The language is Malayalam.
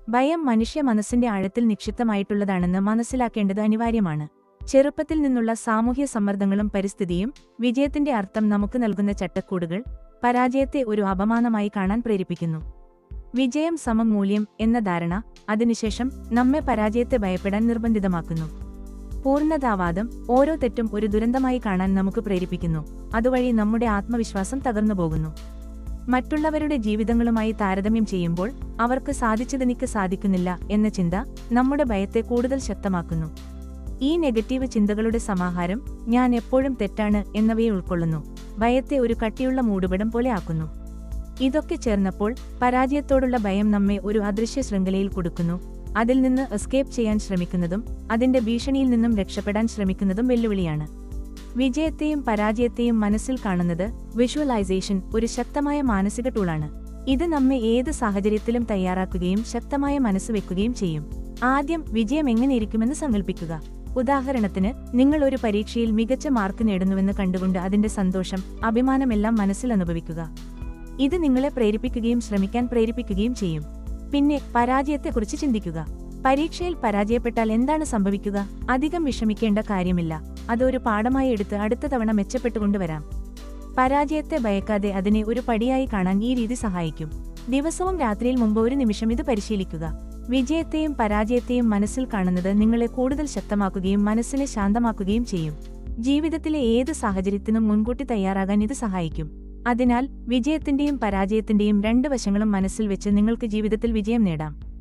ഭയം മനുഷ്യ മനസ്സിന്റെ ആഴത്തിൽ നിക്ഷിപ്തമായിട്ടുള്ളതാണെന്ന് മനസ്സിലാക്കേണ്ടത് അനിവാര്യമാണ്. ചെറുപ്പത്തിൽ നിന്നുള്ള സാമൂഹ്യ സമ്മർദ്ദങ്ങളും പരിസ്ഥിതിയും വിജയത്തിന്റെ അർത്ഥം നമുക്ക് നൽകുന്ന ചട്ടക്കൂടുകൾ പരാജയത്തെ ഒരു അപമാനമായി കാണാൻ പ്രേരിപ്പിക്കുന്നു. വിജയം സമം മൂല്യം എന്ന ധാരണ അതിനുശേഷം നമ്മെ പരാജയത്തെ ഭയപ്പെടാൻ നിർബന്ധിതമാക്കുന്നു. പൂർണ്ണതാവാദം ഓരോ തെറ്റും ഒരു ദുരന്തമായി കാണാൻ നമുക്ക് പ്രേരിപ്പിക്കുന്നു. അതുവഴി നമ്മുടെ ആത്മവിശ്വാസം തകർന്നുപോകുന്നു. മറ്റുള്ളവരുടെ ജീവിതങ്ങളുമായി താരതമ്യം ചെയ്യുമ്പോൾ അവർക്ക് സാധിച്ചതെനിക്ക് സാധിക്കുന്നില്ല എന്ന ചിന്ത നമ്മുടെ ഭയത്തെ കൂടുതൽ ശക്തമാക്കുന്നു. ഈ നെഗറ്റീവ് ചിന്തകളുടെ സമാഹാരം ഞാൻ എപ്പോഴും തെറ്റാണ് എന്നവയെ ഉൾക്കൊള്ളുന്നു ഭയത്തെ ഒരു കട്ടിയുള്ള മൂടുപടം പോലെ ആക്കുന്നു. ഇതൊക്കെ ചേർന്നപ്പോൾ പരാജയത്തോടുള്ള ഭയം നമ്മെ ഒരു അദൃശ്യ ശൃംഖലയിൽ കൊടുക്കുന്നു. അതിൽ നിന്ന് എസ്കേപ്പ് ചെയ്യാൻ ശ്രമിക്കുന്നതും അതിന്റെ ഭീഷണിയിൽ നിന്നും രക്ഷപ്പെടാൻ ശ്രമിക്കുന്നതും വെല്ലുവിളിയാണ്. വിജയത്തെയും പരാജയത്തെയും മനസ്സിൽ കാണുന്നത് വിഷ്വലൈസേഷൻ ഒരു ശക്തമായ മാനസിക ടൂളാണ്. ഇത് നമ്മെ ഏത് സാഹചര്യത്തിലും തയ്യാറാക്കുകയും ശക്തമായ മനസ്സ് വെക്കുകയും ചെയ്യും. ആദ്യം വിജയം എങ്ങനെയിരിക്കുമെന്ന് സങ്കല്പിക്കുക. ഉദാഹരണത്തിന്, നിങ്ങൾ ഒരു പരീക്ഷയിൽ മികച്ച മാർക്ക് നേടുന്നുവെന്ന് കണ്ടുകൊണ്ട് അതിന്റെ സന്തോഷം, അഭിമാനമെല്ലാം മനസ്സിൽ അനുഭവിക്കുക. ഇത് നിങ്ങളെ പ്രേരിപ്പിക്കുകയും ശ്രമിക്കാൻ പ്രേരിപ്പിക്കുകയും ചെയ്യും. പിന്നെ പരാജയത്തെക്കുറിച്ച് ചിന്തിക്കുക. പരീക്ഷയിൽ പരാജയപ്പെട്ടാൽ എന്താണ് സംഭവിക്കുക? അധികം വിഷമിക്കേണ്ട കാര്യമില്ല. അതൊരു പാഠമായി എടുത്ത് അടുത്ത തവണ മെച്ചപ്പെട്ടുകൊണ്ടുവരാം. പരാജയത്തെ ഭയക്കാതെ അതിനെ ഒരു പടിയായി കാണാൻ ഈ രീതി സഹായിക്കും. ദിവസവും രാത്രിയിൽ മുമ്പ് ഒരു നിമിഷം ഇത് പരിശീലിക്കുക. വിജയത്തെയും പരാജയത്തെയും മനസ്സിൽ കാണുന്നത് നിങ്ങളെ കൂടുതൽ ശക്തമാക്കുകയും മനസ്സിനെ ശാന്തമാക്കുകയും ചെയ്യും. ജീവിതത്തിലെ ഏത് സാഹചര്യത്തിനും മുൻകൂട്ടി തയ്യാറാകാൻ ഇത് സഹായിക്കും. അതിനാൽ വിജയത്തിന്റെയും പരാജയത്തിന്റെയും രണ്ട് വശങ്ങളും മനസ്സിൽ വെച്ച് നിങ്ങൾക്ക് ജീവിതത്തിൽ വിജയം നേടാം.